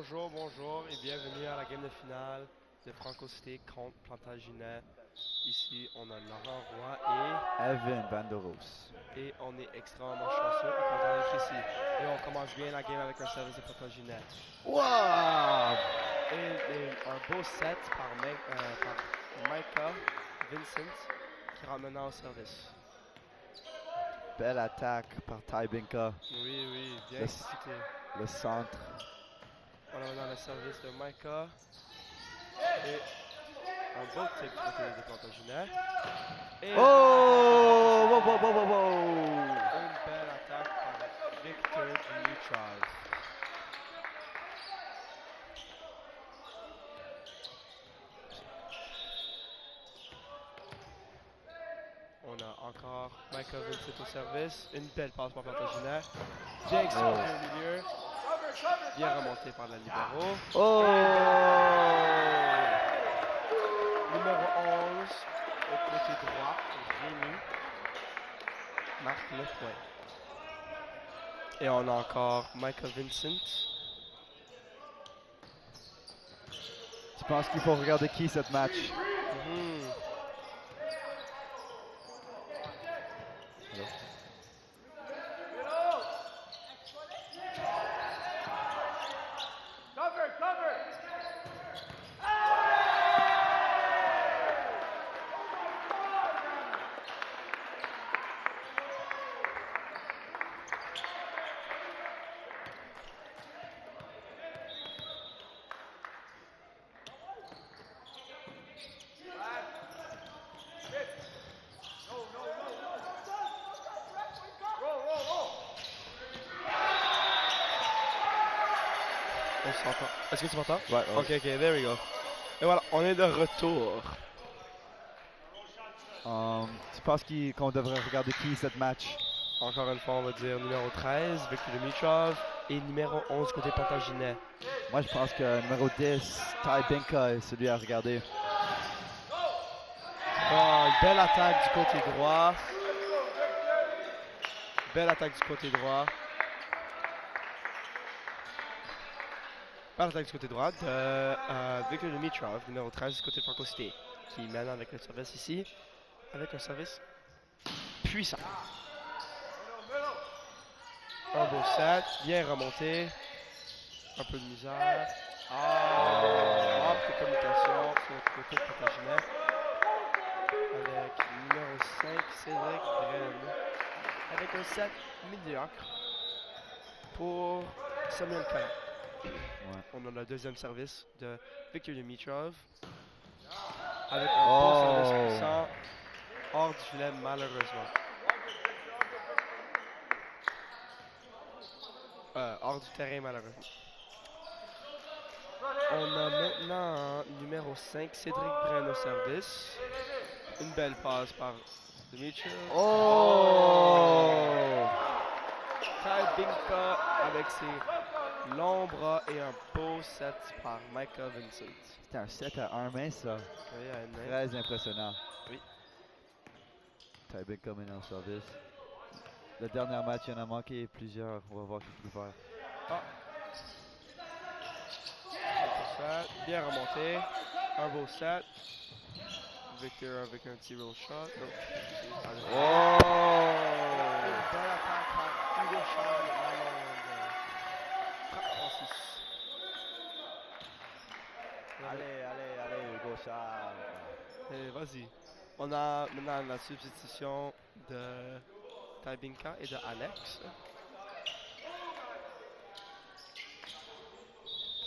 Bonjour, bonjour et bienvenue à la game de finale de Franco Cité contre Plantagenet. Ici, on a Laurent Roy Evan Vanderos. et on est extrêmement chanceux et content d'être ici. Et on commence bien la game avec un service de Plantagenet. Wow! Et un beau set par Micah Vincent qui rentre maintenant au service. Belle attaque par Tybinka. Oui, bien Le- exécuté. Le centre. On a maintenant le service de Micah. Et un beau tip du côté de Plantagenet. Et Oh! Wow, wow, wow, wow, wow. une belle attaque par Victor Dimitrov. On a encore Michael Vincent au service. Une belle passe par Plantagenet. Bien exécuté au milieu. Bien remonté par la libéro. Oh! Numéro 11 au côté droit, Rémi marque le point. Et on a encore Michael Vincent. Tu penses qu'il faut regarder qui cette match? Mhm. On s'entend. Est-ce que tu m'entends? Ouais, ouais. Ok, there we go. Et voilà, on est de retour. Tu penses qu'on devrait regarder qui cette match? Encore une fois, on va dire numéro 13, Victor Dimitrov, et numéro 11 côté Plantagenet. Moi, je pense que numéro 10, Tybinka est celui à regarder. Oh, une belle attaque du côté droit. Belle attaque du côté droit. Belle attaque du côté droit de Victor Dimitrov, numéro 13 du côté de Franco Cité, qui mène avec le service ici, avec un service puissant. Un beau set, bien remonté. Un peu de misère. Manque de communication sur le côté de Plantagenet. Avec numéro 5, Cédric Brenne. Avec un set médiocre pour Samuel Collin. Ouais. On a le deuxième service de Victor Dimitrov. Avec un beau service puissant. Hors du filet, malheureusement. Hors du terrain, malheureusement. On a maintenant numéro 5, Cédric Brenne au service. Une belle passe par Dimitrov. Oh! Tybinka avec ses longs bras et un beau set par Michael Vincent. C'était un 7 à 1 main, ça. Oui, à une main. Très impressionnant. Oui. Tybinka maintenant au service. Le dernier match, il en a manqué plusieurs. On va voir qui peut faire. Set, bien remonté. Un beau set. Victor avec un petit roll shot. Oh! Une belle attaque par Hugo Charles. Frappe Francis. Allez, Hugo Charles. Et vas-y. On a maintenant la substitution de Tybinka et de Alex.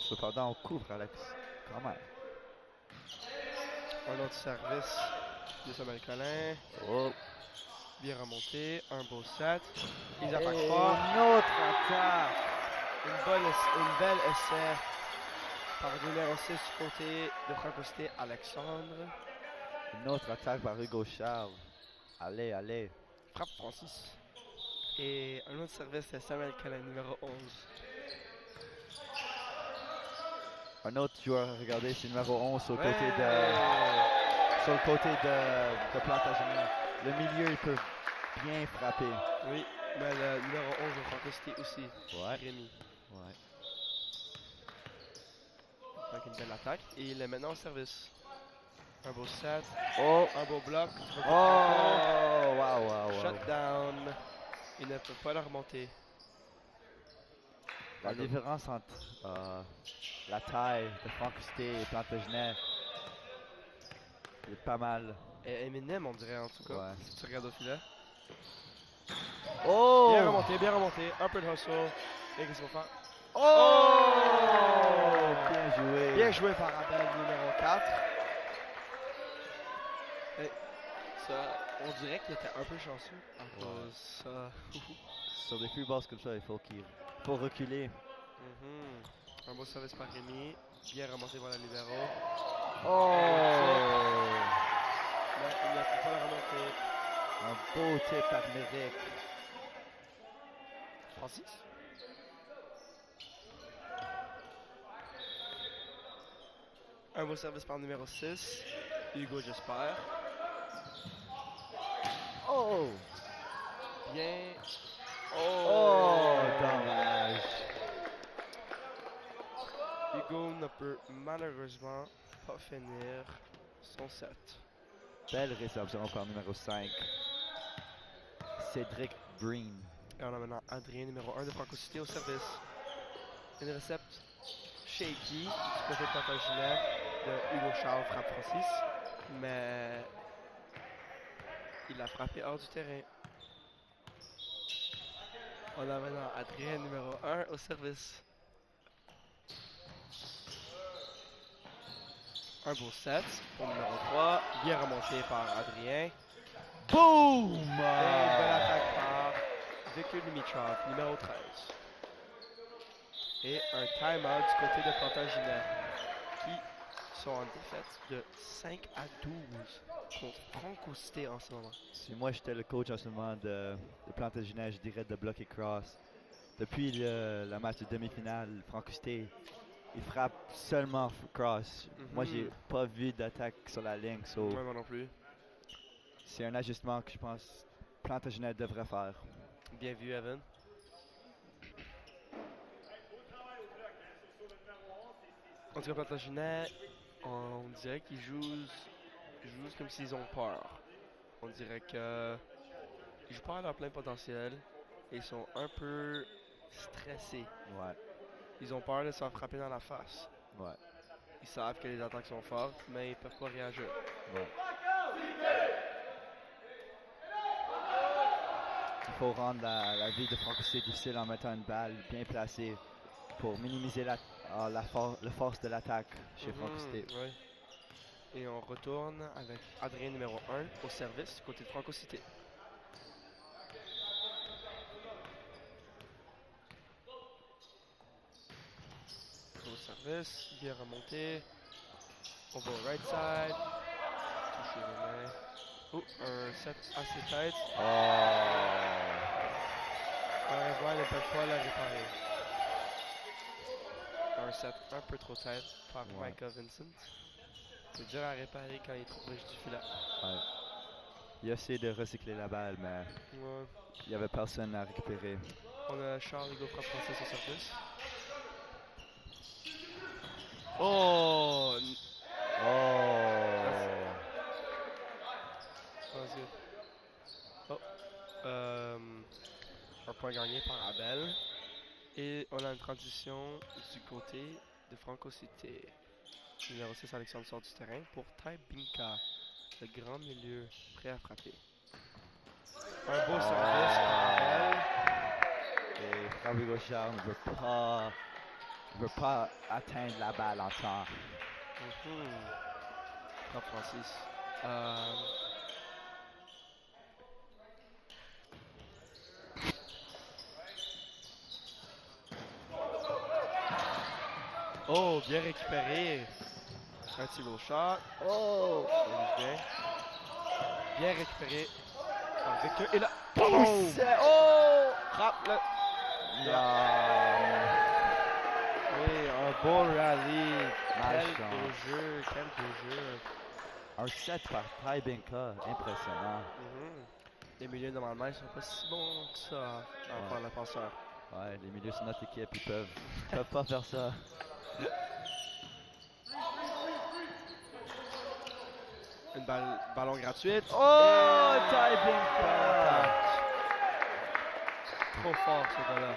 Cependant, on couvre Alex. Quand même. Un autre service de Samuel Collin. Oh. Bien remonté. Un beau set. Ils attaquent Et fort. une autre attaque. Une belle essai par le numéro 6 du côté de Franco Cité, Alexandre. Une autre attaque par Hugo Charles. Allez. Frappe Francis. Et un autre service de Samuel Collin, numéro 11. Un autre joueur à regarder, c'est numéro 11 sur le Ouais. côté de Plantagenet. Le milieu, il peut bien frapper. Oui, mais le numéro 11 de Franco Cité aussi. Ouais. Rémi. Ouais. Belle attaque. Et il est maintenant au service. Un beau set. Oh! Un beau bloc. Oh! Wow, wow, wow. Shut down. Il ne peut pas le remonter. La différence entre la taille de Franck Coustet et Plantagenet est pas mal. Et Eminem, on dirait en tout cas. Ouais. Si tu regardes au filet. Oh! Bien remonté, bien remonté. Un peu de hustle. Et qu'est-ce qu'il va faire? Oh! Bien joué. Bien joué par Abel numéro 4. Et ça, on dirait qu'il était un peu chanceux. À cause ça. Sur des free balls comme ça, il faut reculer. Un beau service par Rémi. Bien remonté par la libéro. Oh! Là, il ne peut pas la remonter. Un beau tip par Merrick. Francis? Un beau service par numéro 6. Hugo, j'espère. Oh! Bien. Oh! Dommage. Hugo ne peut malheureusement pas finir son set. Belle réception par numéro 5. Cédric Breen. Et on a maintenant Adrien, numéro 1 de Franco Cité, au service. Une récepte shaky du côté de Plantagenet de Hugo Charles frappe Francis. Mais il a frappé hors du terrain. On a maintenant Adrien, numéro 1 au service. Un beau set pour numéro 3, bien remonté par Adrien. Boom! Et une belle attaque par Victor Dimitrov, numéro 13. Et un time-out du côté de Plantagenet, qui sont en défaite de 5 à 12 contre Franco Cité en ce moment. Si moi j'étais le coach en ce moment de Plantagenet, je dirais de bloquer cross. Depuis la match de demi-finale, Franco Cité, il frappe seulement cross. Moi j'ai pas vu d'attaque sur la ligne. So Moi non plus. c'est un ajustement que je pense Plantagenet devrait faire. Bien vu, Evan. En tout cas, Plantagenet, on dirait qu'ils jouent comme s'ils ont peur. On dirait que ils jouent pas à leur plein potentiel et ils sont un peu stressés. Ouais, Ils ont peur de se faire frapper dans la face. ouais, Ils savent que les attaques sont fortes, mais ils peuvent pas réagir. ouais. Il faut rendre la vie de Franco Cité difficile en mettant une balle bien placée pour minimiser la force de l'attaque chez Franco Cité. Oui. Et on retourne avec Adrien numéro 1 au service côté de Franco Cité. Au service, bien remonté. On va au right side. Toucher les mains. Oh, un set assez tête. Malheureusement, ils ne peuvent pas la réparer. Un set un peu trop tête par Micah Vincent. C'est dur à réparer quand il est trop proche du filet. Ouais. Il a essayé de recycler la balle, mais il n'y avait personne à récupérer. On a Charles Hugo frappe Francis au service. Oh! Oh! Un point gagné par Abel. Et on a une transition du côté de Franco Cité. Numéro 6, Alexandre sort du terrain pour Tai Binka, le grand milieu prêt à frapper. Un beau service par Abel. Et Fabio Gauchard ne veut pas atteindre la balle en temps. Frappe Francis. Oh, bien récupéré. Un petit low shot. Oh, bien. Bien récupéré par Victor. Et là, oh, frappe le. Oui, un bon rallye. Quel beau jeu, quel beau jeu. Un set par Tai Binka, impressionnant. Les milieux normalement ils sont pas si bons que ça à faire le passeur. Ouais, les milieux sur notre équipe, ils peuvent pas faire ça. Une ballon gratuite. Oh, Et- diving catch. Trop fort ce gars-là.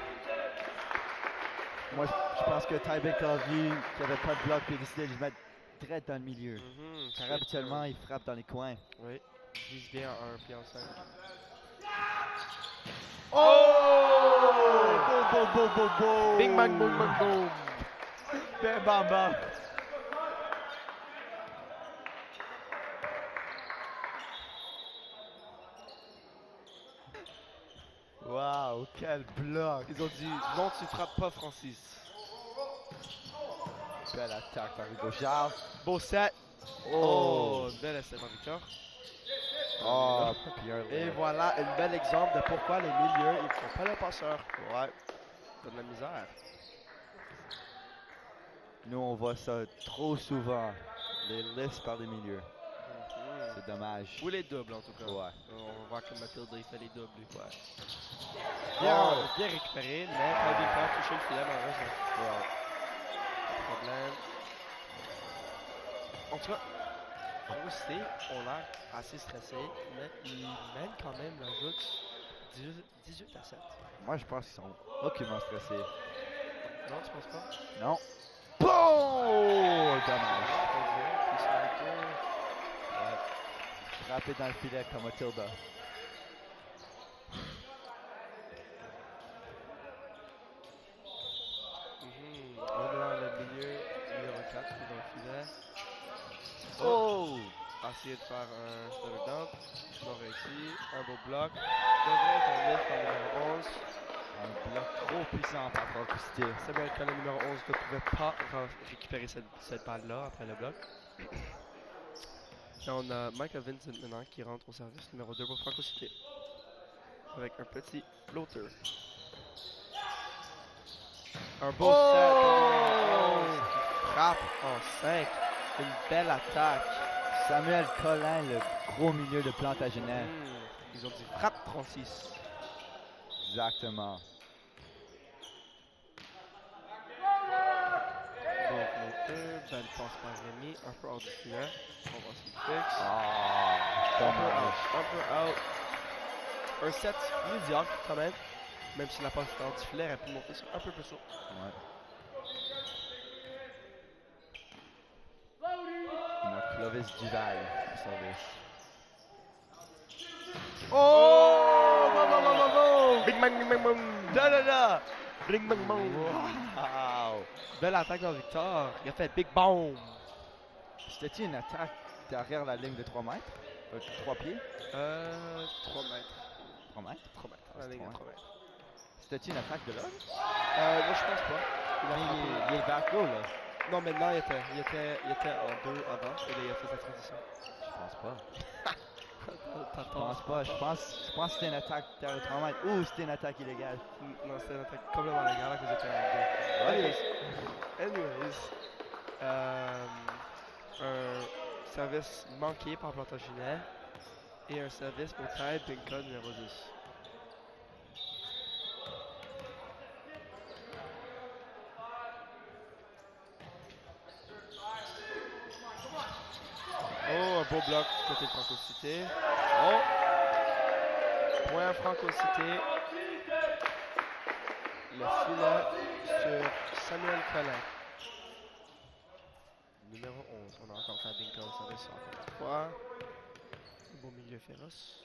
Moi, je pense que Ty Binks a vu qu'il n'y avait pas de bloc et il a décidé de le mettre direct dans le milieu. Car habituellement, il frappe dans les coins. Oui, il vise bien en 1 puis en 5. Oh! Boum, boum, boum, boum, boum! Bing bang boom bang boom. Bam, bam, bam! Wow, quel bloc! Ils ont dit non, tu frappes pas, Francis. Belle attaque par Hugo Charles. Beau set. Oh! Oh, belle essai par Victor. Oh, bien Et voilà un bel exemple de pourquoi les milieux ils font pas le passeur. Ouais. T'as de la misère. Nous, on voit ça trop souvent. Les listes par les milieux. C'est dommage. Ou les doubles en tout cas. Ouais. On voit que Mathilde il fait les doubles des fois. Oh. Bien récupéré, mais très bien faire toucher le filet malheureusement. Ouais. Pas de problème. En tout cas, Franco-Cité ont l'air assez stressés, mais ils mènent quand même la joute 18 à 7. Moi, je pense qu'ils sont aucunement stressés. Non, tu penses pas? Non. Boom! Dommage. Ouais. Frappé dans le filet comme Matilda. On est dans le milieu, numéro 4 qui est dans le filet. Oh! Essayer de faire un stutter dump. Ils ont réussi. Un beau bloc. Devrait être un lift par le numéro 11. Un bloc trop puissant par Franco-Cité. C'est bien que le numéro 11 ne pouvait pas récupérer cette balle-là après le bloc. Et on a Michael Vincent maintenant qui rentre au service numéro 2 pour Franco-Cité. Avec un petit floater. Un beau set pour le numéro 11 qui frappe en 5. Une belle attaque. Samuel Collin, le gros milieu de Plantagenet. Ils ont dit frappe Francis. Exactement. Bon floater, belle passe par Rémi, un peu hors du filet. On va s'y fixe. Ah, dommage. Un peu out. Un set médiocre quand même. Même si la passe était hors du filet, elle a pu monter sur un peu plus haut. Ouais. On a Clovis Duval au service. Oh! Oh! Big bang, big bang, bang! Da da da! Bing bang bang! Wow! Belle attaque dans Victor. Il a fait big bomb! C'était-tu une attaque derrière la ligne de 3 mètres? 3 pieds? 3 mètres. 3 mètres? 3 mètres. Ah, La c'est ligne de 3 3 mètres. C'était-tu une attaque de là? Moi je pense pas. Il est back row là. Non, maintenant il était en 2 avant et là il a fait sa transition. Je pense pas. T'as Je pense pas. Je pense que c'était une attaque derrière 3 mètres. Ou c'était une attaque illégale. Non, c'était une attaque complètement légale à cause de en 2. Anyways. Un service manqué par Plantagenet et un service pour Ty Binka numéro 10. Oh, un beau bloc côté de Franco-Cité. Oh! Point Franco-Cité. Le filet sur Samuel Collin. Numéro 11. On a encore fait Binka au service encore une fois. Un beau milieu féroce.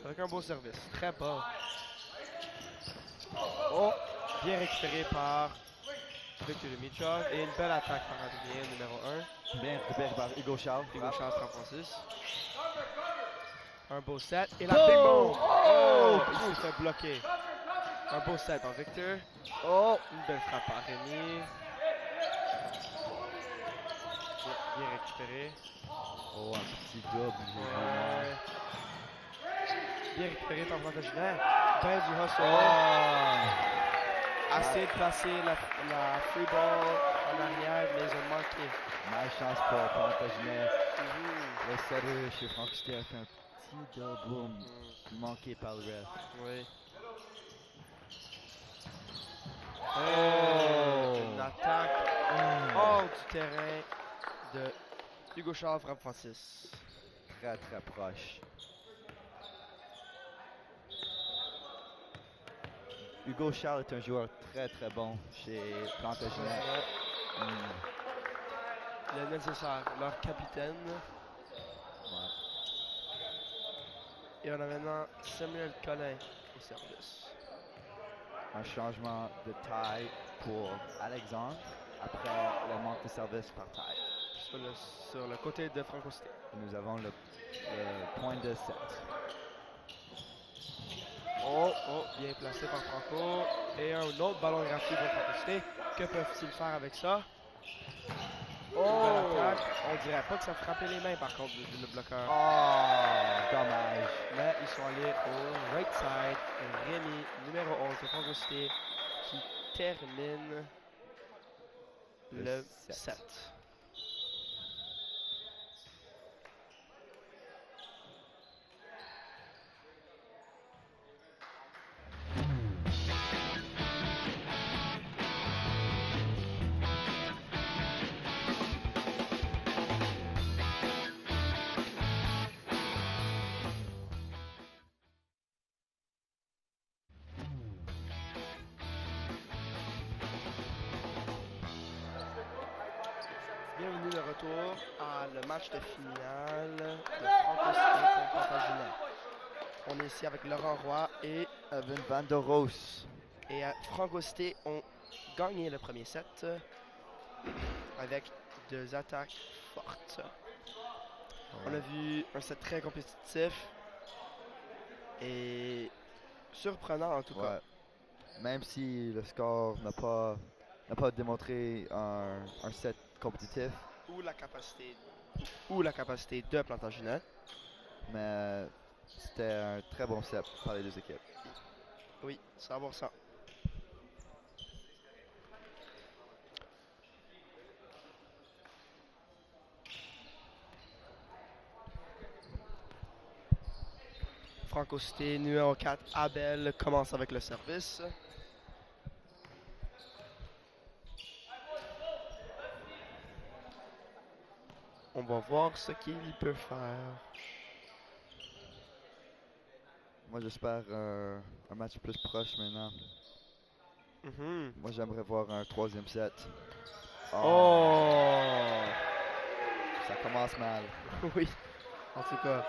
Avec un beau service. Très bas. Oh! Bien récupéré par Victor Dimitrov. Et une belle attaque par Adrien, numéro 1. Bien récupéré par Hugo Charles. Hugo Charles Francis. Un beau set. Et la Oh! big bomb! Oh! Il s'est fait bloquer. Un beau set par Victor. Oh! Une belle frappe par Rémi. Bien récupéré. Oh, un petit double. Ouais. Bien récupéré par Plantagenet. Ben du hustle. Oh! Assez de placer la free ball en arrière, mais ils ont manqué. Malchance pour Plantagenet. Le setter chez Franco-Cité a fait un petit double manqué par le ref. Oui. Oh! Une attaque hors du terrain de Hugo Charles frappe Francis. Très très proche. Hugo Charles est un joueur très très bon chez Plantagenet. Le nécessaire, leur capitaine. Ouais. Et on a maintenant Samuel Collin au service. Un changement de taille pour Alexandre après le manque de service par taille. Sur le côté de Franco Cité. Nous avons le point de 7. Oh, bien placé par Franco. Et un autre ballon gratuit pour Franco Cité. Que peuvent-ils faire avec ça? Belle attaque. On dirait pas que ça frappait les mains par contre, le bloqueur. Oh, dommage. Mais ils sont allés au right side. Rémi, numéro 11 de Franco Cité, qui termine le 7. Bienvenue de retour à le match de finale de Franco Cité contre Plantagenet. On est ici avec Laurent Roy et Evan Van der Roos. Et Franco Cité ont gagné le premier set avec 2 attaques fortes. Ouais. On a vu un set très compétitif et surprenant en tout cas. Même si le score n'a pas démontré un set compétitif. Ou la capacité de Plantagenet. Mais c'était un très bon set par les deux équipes. Oui, 100%. Franco Cité, numéro 4, Abel, commence avec le service. On va voir ce qu'il peut faire. Moi, j'espère un match plus proche maintenant. Moi, j'aimerais voir un 3e set. Oh! Ça commence mal. Oui, en tout cas.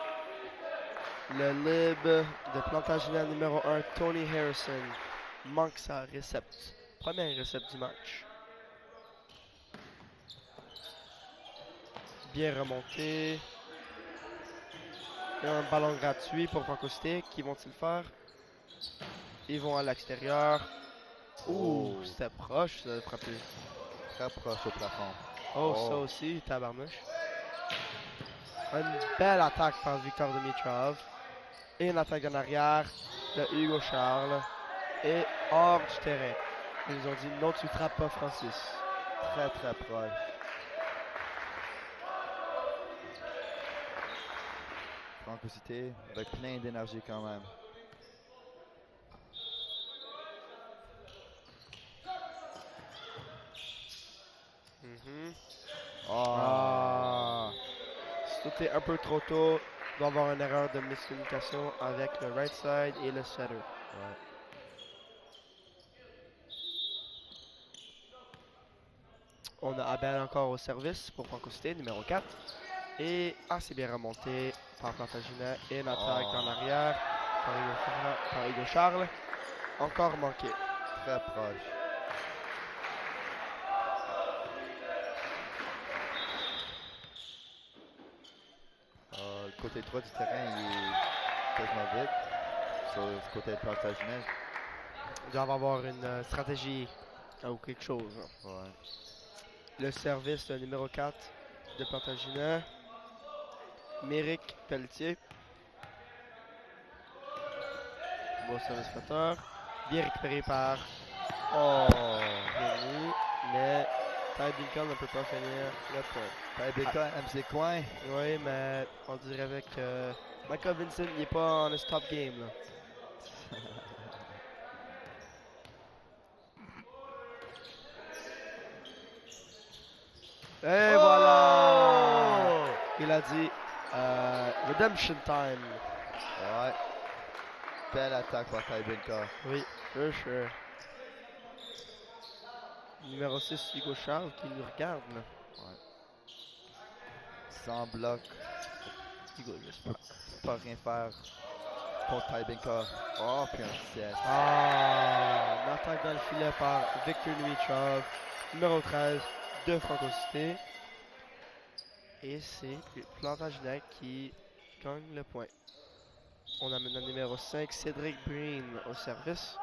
Le lib de Plantagenet numéro 1, Tony Harrison, manque sa récepte. Première récepte du match. Bien remonté. Et un ballon gratuit pour Franco Cité. Qui vont-ils faire? Ils vont à l'extérieur. Ouh, c'était proche ça de frapper. Très proche au plafond. Oh, ça aussi, tabarnouche. Une belle attaque par Victor Dimitrov. Et une attaque en arrière de Hugo Charles. Et hors du terrain. Ils nous ont dit non, tu frappes pas Francis. Très très proche. Franco Cité avec plein d'énergie quand même. C'était un peu trop tôt. Il doit y avoir une erreur de miscommunication avec le right side et le setter. Ouais. On a Abel encore au service pour Franco Cité, numéro 4. Et assez bien remonté par Plantagenet et une attaque en arrière par Hugo Charles. Encore manqué. Très proche. Le côté droit du terrain il est quasiment vide. Sur le côté de Plantagenet. Il doit avoir une stratégie ou quelque chose. Ouais. Le service numéro 4 de Plantagenet. Méric Pelletier. Bon service flotteur. Bien récupéré par Rémi. Mais Ty Bingham ne peut pas finir le point. Ty Bingham aime ses coins. Oui, mais on dirait avec Michael Vincent, il n'est pas en stop game. Là. Et voilà! Il a dit Redemption Time. Ouais. Belle attaque par Ty Benka. Oui, for sure. Numéro 6, Hugo Charles qui nous regarde. Là. Ouais. Sans bloc. Hugo, j'espère. Pas rien faire contre Ty Benka. Oh, puis un 7. Ah, une attaque dans le filet par Victor Dimitrov, numéro 13 de Franco Cité. Et c'est Plantagenet qui gagne le point. On a maintenant le numéro 5, Cédric Breen au service.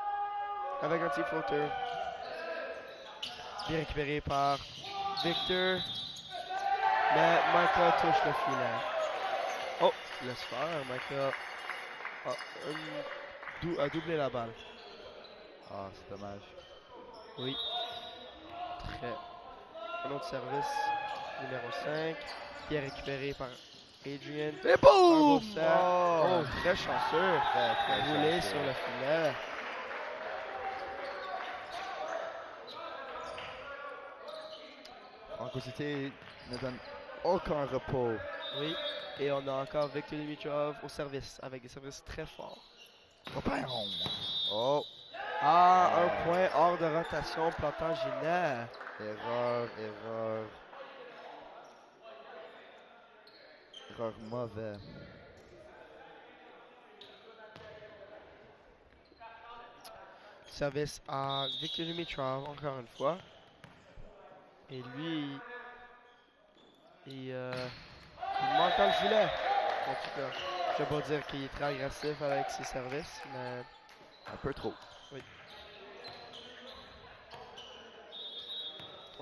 Avec un petit flotteur. Bien récupéré par Victor. Mais Micah touche le filet. Oh, laisse faire. Micah a doublé la balle. Ah, c'est dommage. Oui. Très. Un autre service. Numéro 5. Bien récupéré par Adrian. Et Un boum! beau set. Oh, très chanceux. Très Roulé chanceux. sur le filet. Franco Cité ne donne aucun repos. Oui. Et on a encore Victor Dimitrov au service, avec des services très forts. Oh, Ah, un point hors de rotation, Plantagenet. erreur. Erreur mauvais. Service à Victor Dimitrov, encore une fois. Et lui, il manque dans le filet. En tout cas, je ne vais pas dire qu'il est très agressif avec ses services, mais Un peu trop.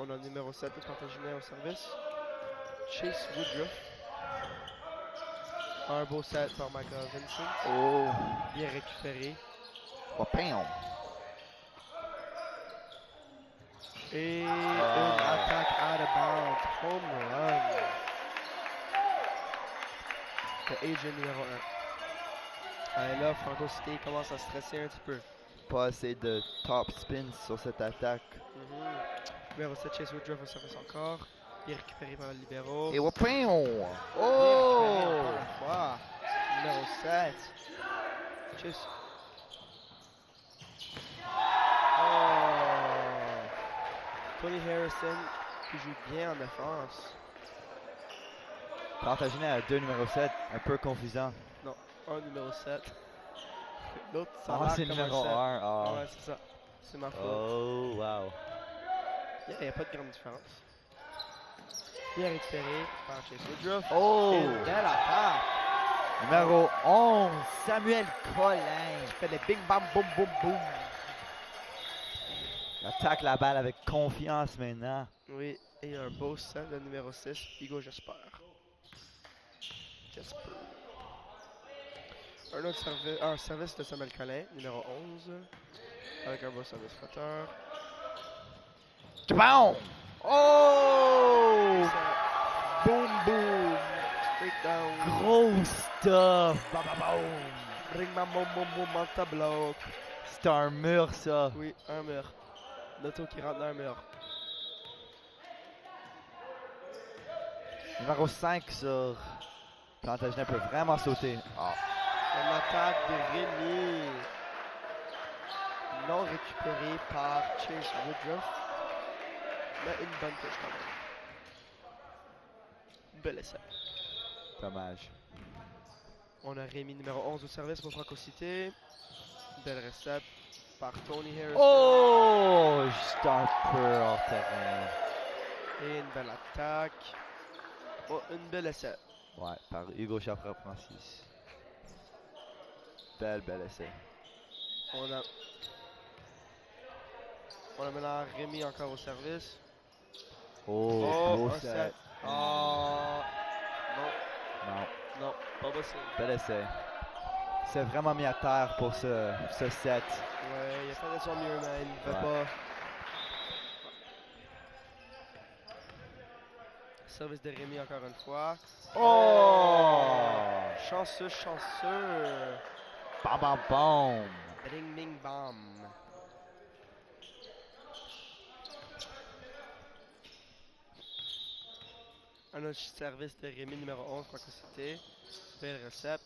on a le numéro 7 de Plantagenet au service. Chase Woodruff. Un beau set par Michael Vincent. Oh, Bien récupéré. Papillon. Et une attaque out of bounds. Home run. De Adrian numéro 1. Et là, Franco Cité commence à stresser un petit peu. Pas assez de top spin sur cette attaque. Numéro 7, Chase Woodruff au service encore. Bien récupéré par le libéro. Et Papillon. Bien Oh! récupéré encore une fois. Numéro 7. Chase. Oh! Tony Harrison qui joue bien en défense. Plantagenet à 2 numéro 7, un peu confusant. Non, un numéro 7. L'autre, ça a Ah, l'air c'est comme numéro un 7. 1. Ah. Ouais, c'est ça. C'est ma faute. Oh, wow. Il n'y a pas de grande différence. Bien récupéré par Chase Woodruff. Oh! Et une belle attaque. Numéro 11, Samuel Collin. Il fait des bing bam boum boum boum. Il attaque la balle avec confiance maintenant. Oui, et un beau set, le numéro 6, Hugo J'espère. Un autre service, un service de Samuel Collin, numéro 11. Avec un beau service flotteur. Tchapon! Oh! Boom boom. Straight down. Gros stuff! Ba, ba, boum. Ring ma boum boum boum, manta bloc. C'est un mur, ça. Oui, un mur. L'auto qui rentre dans un mur. Numéro 5 sur Plantagenet peut vraiment sauter. Ah. Une attaque de Rémi. Non récupérée par Chase Woodruff. Mais une bonne touche quand même. Bel essai. Dommage. On a Rémi numéro 11 au service pour Franco Cité. Belle recette par Tony Harrison. Oh! Juste un peu hors terrain. Et une belle attaque. Oh, une belle essai. Ouais, par Hugo Chafra-Francis. Bel essai. On a maintenant Rémi encore au service. Oh, beau un set. set. Oh, Non, non, pas possible. bel essai. C'est vraiment mis à terre pour ce set. Ouais, il a fait de son mieux, mais il ne veut Ouais. pas. Service de Rémi encore une fois. Oh! Chanceux. Bam bam bam! Bing bing bam. Un autre service de Rémi numéro 11, Francocité. Belle recette.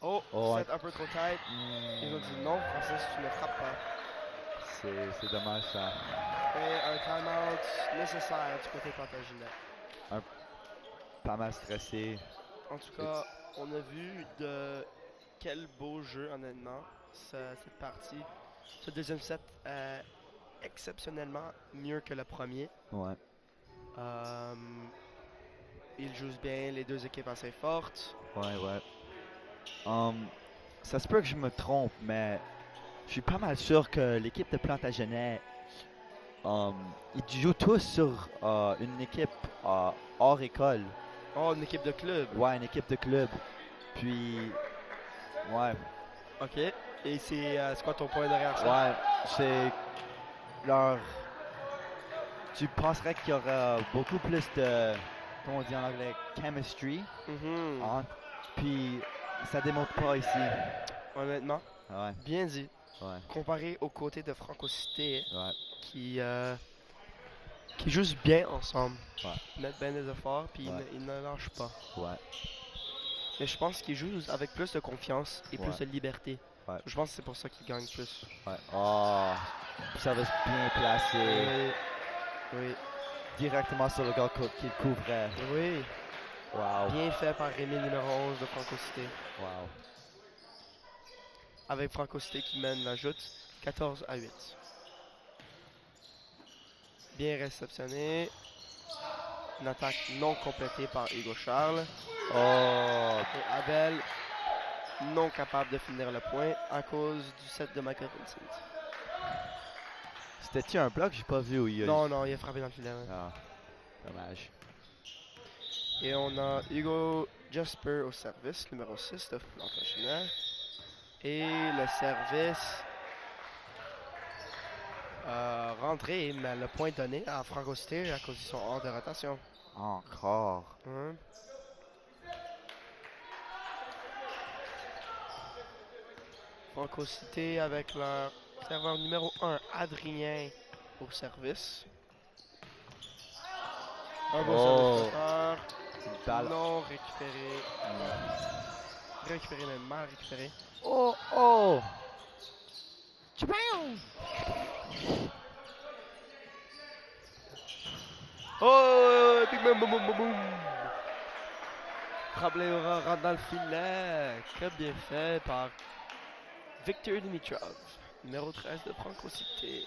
Oh, Oh, c'est un peu trop tight. Ils ont dit non, Francis, tu ne frappes pas. C'est dommage ça. Et un time-out nécessaire du côté Plantagenet. Pas mal stressé. En tout cas, on a vu de quel beau jeu, honnêtement, cette partie. Ce deuxième set exceptionnellement mieux que le premier. Ouais. Ils jouent bien, les deux équipes assez fortes. Ouais. Ça se peut que je me trompe, mais je suis pas mal sûr que l'équipe de Plantagenet, ils jouent tous sur une équipe hors école. Oh, une équipe de club. Ouais, une équipe de club. Puis, ouais. Ok. Et c'est quoi ton point derrière ça? Ouais, c'est leur... Tu penserais qu'il y aura beaucoup plus de, comment on dit en anglais, chemistry. Puis, ça démontre pas ici. Honnêtement, Ouais, bien dit. ouais, Comparé aux côtés de Francocité ouais. qui jouent bien ensemble. Ouais. Ils mettent bien des efforts, puis Ouais. ils ne lâchent pas. Ouais. Mais je pense qu'ils jouent avec plus de confiance et plus Ouais. de liberté. Ouais. Je pense que c'est pour ça qu'ils gagnent plus. Ouais. Oh, ça va bien placé. Oui. Directement sur le gars qui le couvrait. Oui. Wow. Bien fait par Rémi numéro 11 de Francocité. Wow. Avec Francocité qui mène la joute 14-8. Bien réceptionné. Une attaque non complétée par Hugo Charles. Oh. Et Abel non capable de finir le point à cause du set de Michael Vincent. C'était-tu un bloc? J'ai pas vu où il a... Non, il a frappé dans le filet. Ah, dommage. Et on a Hugo Jasper au service, numéro 6 de Plantagenet. Et le service rentré, mais le point donné à Francocité à cause qu'ils sont hors de rotation. Encore. Hein? Francocité avec leur serveur numéro 1, Adrien, au service. Un beau service moteur. Une balle. Non récupéré. Récupéré, mais mal récupéré. Oh, oh! Tchabam! Oh! Big boom, boum, boum, boum, boum! Problema rentre dans le filet. Très bien fait par Victor Dimitrov, numéro 13 de Francocité.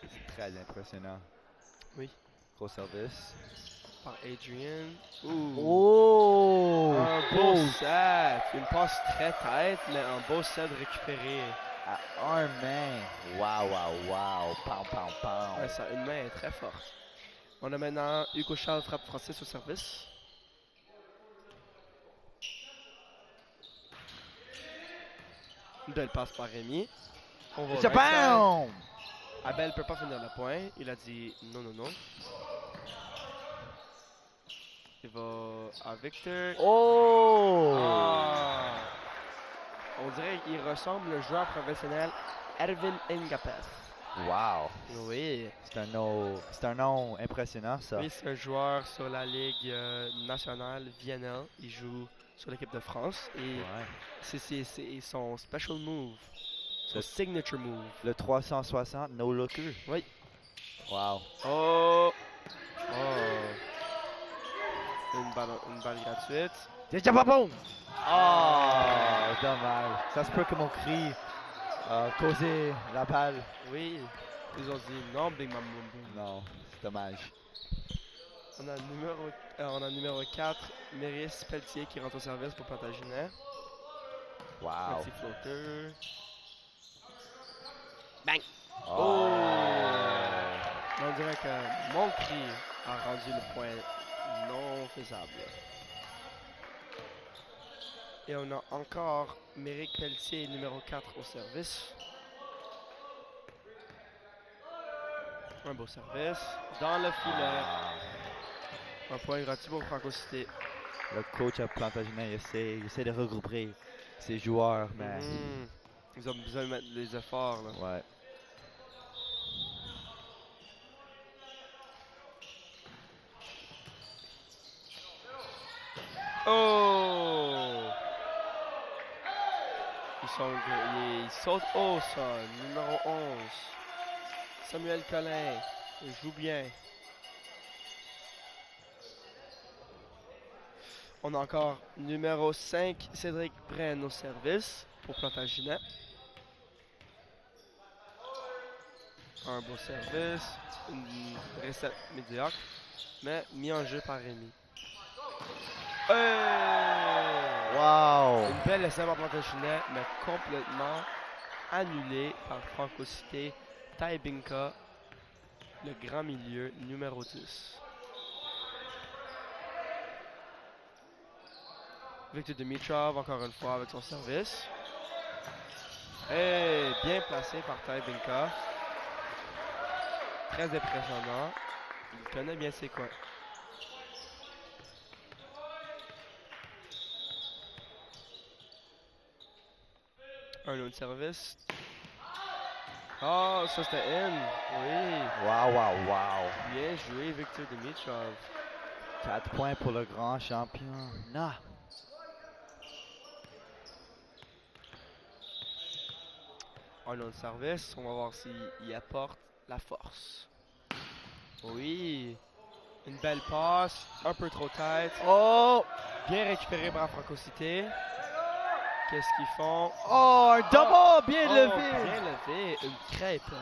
C'est très impressionnant. Oui. Gros service. Par Adrian. Ouh! Oh! Un beau set! Une passe très tête, mais un beau set récupéré. À un main. Wow. Pam. Ouais, ça, une main est très forte. On a maintenant Hugo Charles frappe Francis au service. Une belle passe par Rémi. On va Tchabam! Abel peut pas finir le point. Il a dit non. Il va à Victor. Oh! Ah. On dirait qu'il ressemble au joueur professionnel Ervin Ngapeth. Wow. Oui. C'est un nom impressionnant, ça. Oui, c'est un joueur sur la Ligue nationale VNL. Il joue sur l'équipe de France. Et Ouais. c'est son special move. Son Le- signature move. Le 360 no looker. Oui. Wow. Oh! Une balle gratuite. Tchabam! Oh, dommage. Ça se peut que mon cri a causé la balle. Oui. Ils ont dit non, Big Mam Boom Boom. Non, c'est dommage. On a numéro 4, Méris Pelletier qui rentre au service pour Plantagenet. Wow. Petit flotteur. Bang! Oh! On dirait que mon cri a rendu le point non faisable. Et on a encore Méric Pelletier, numéro 4 au service. Un beau service. Dans le filet. Un point gratuit pour Francocité. Le coach à Plantagenet il essaie de regrouper ses joueurs, mais Ils ont besoin de mettre les efforts. Là. ouais. Oh! Ils sautent haut, ça. Numéro 11. Samuel Collin. Il joue bien. On a encore numéro 5, Cédric Brenne au service pour Plantagenet. Un beau service, une recette médiocre, mais mis en jeu par Rémi. Hey! Wow! Une belle essai par Plantagenet, mais complètement annulée par Franco Cité. Taibinka, le grand milieu, numéro 10. Victor Dimitrov, encore une fois, avec son service. Et bien placé par Taibinka. Très impressionnant. Il connaît bien ses coins. Un autre service. Oh, ça c'était in. Oui. Wow, wow, wow. Bien joué, Victor Dimitrov. 4 points pour le grand champion. Non. Un autre service. On va voir s'il apporte la force. Oui. Une belle passe. Un peu trop tête. Oh! Bien récupéré par Franco Cité. Qu'est-ce qu'ils font? Oh, un double bien levé! Bien levé. Une crêpe.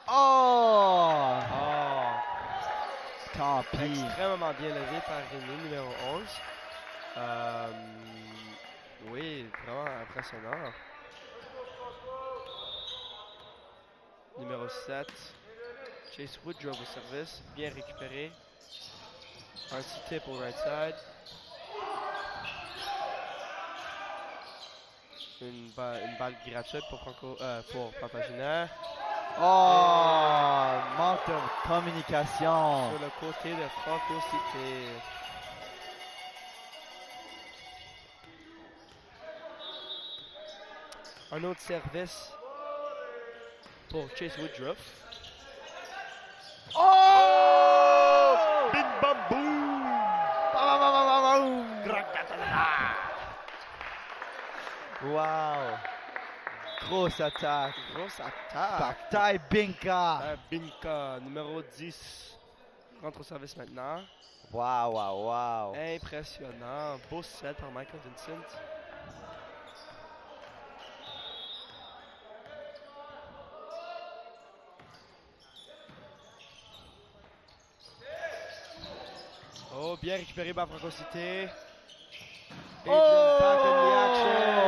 Oh! Oh. Tant pis. Extrêmement bien levé par Rémi, numéro 11. Oui, vraiment impressionnant. Numéro 7. Chase Woodrow au service. Bien récupéré. Un petit tip au right side. Une balle gratuite pour Plantagenet. Oh! Manque de communication. Sur le côté de Franco Cité. Un autre service pour Chase Woodruff. Oh! Bing bam boom! Wow! Grosse attaque. Grosse attaque. Par Taibinka. Binka, numéro 10. Rentre au service maintenant. Wow, wow, wow. Impressionnant. Beau set par Michael Vincent. Oh, bien récupéré par Franco Cité. Oh! Back in the action.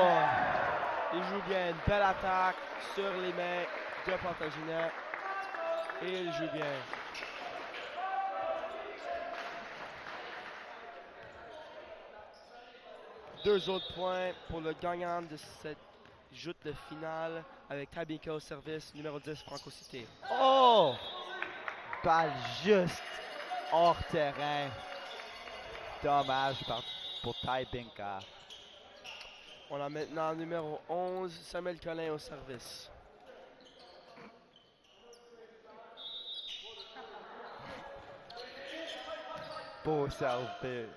Il joue bien. Une belle attaque sur les mains de Plantagenet. Et il joue bien. Deux autres points pour le gagnant de cette joute de finale avec Taibinka au service, numéro 10, Franco Cité. Oh! Balle juste hors terrain. Dommage pour Taibinka. On a maintenant numéro 11, Samuel Collin au service. Beau service.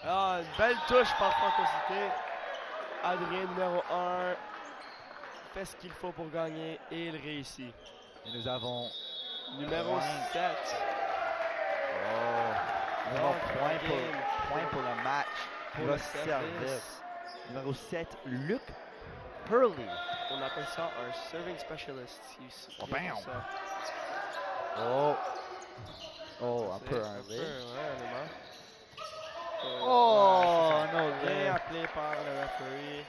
Ah, une belle touche par Franco Cité. Adrien, numéro 1, fait ce qu'il faut pour gagner et il réussit. Et nous avons Numéro 7. Oh. Nous avons point pour le match. Pour le service. Numéro 7, Luke Hurley. On appelle ça un serving specialist ici. Oh, bam. Oh. Oh, un peu un ouais, honnêtement. Oh, ouais, non, bien appelé par le referee.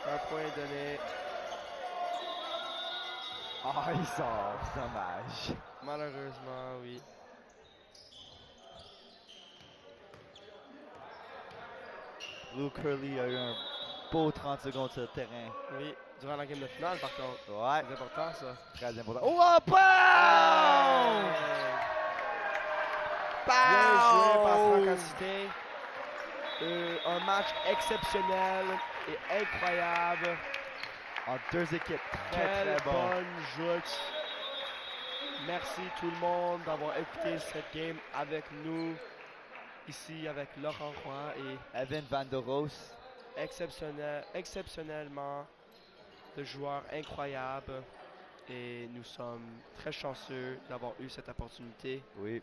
Un point donné. Ah, il sort, dommage. Malheureusement, oui. Luke Hurley a eu un beau 30 secondes sur le terrain. Oui, durant la game de finale, par contre. Ouais, C'est important, ça. très important. Oh, un pow! Bien joué par Franco Cité. Un match exceptionnel et incroyable. En deux équipes très Quelle très bonnes. bonne joute. Merci tout le monde d'avoir écouté cette game avec nous. ici avec Laurent Roy et Evan Van der Roos. Exceptionnellement de joueurs incroyables et nous sommes très chanceux d'avoir eu cette opportunité. Oui.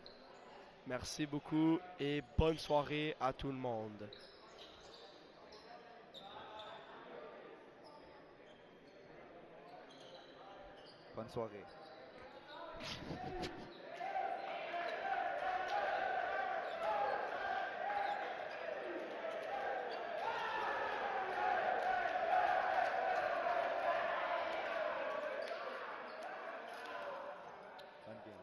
Merci beaucoup et bonne soirée à tout le monde. Bonne soirée. Bonne game.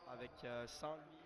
Avec 100 lui.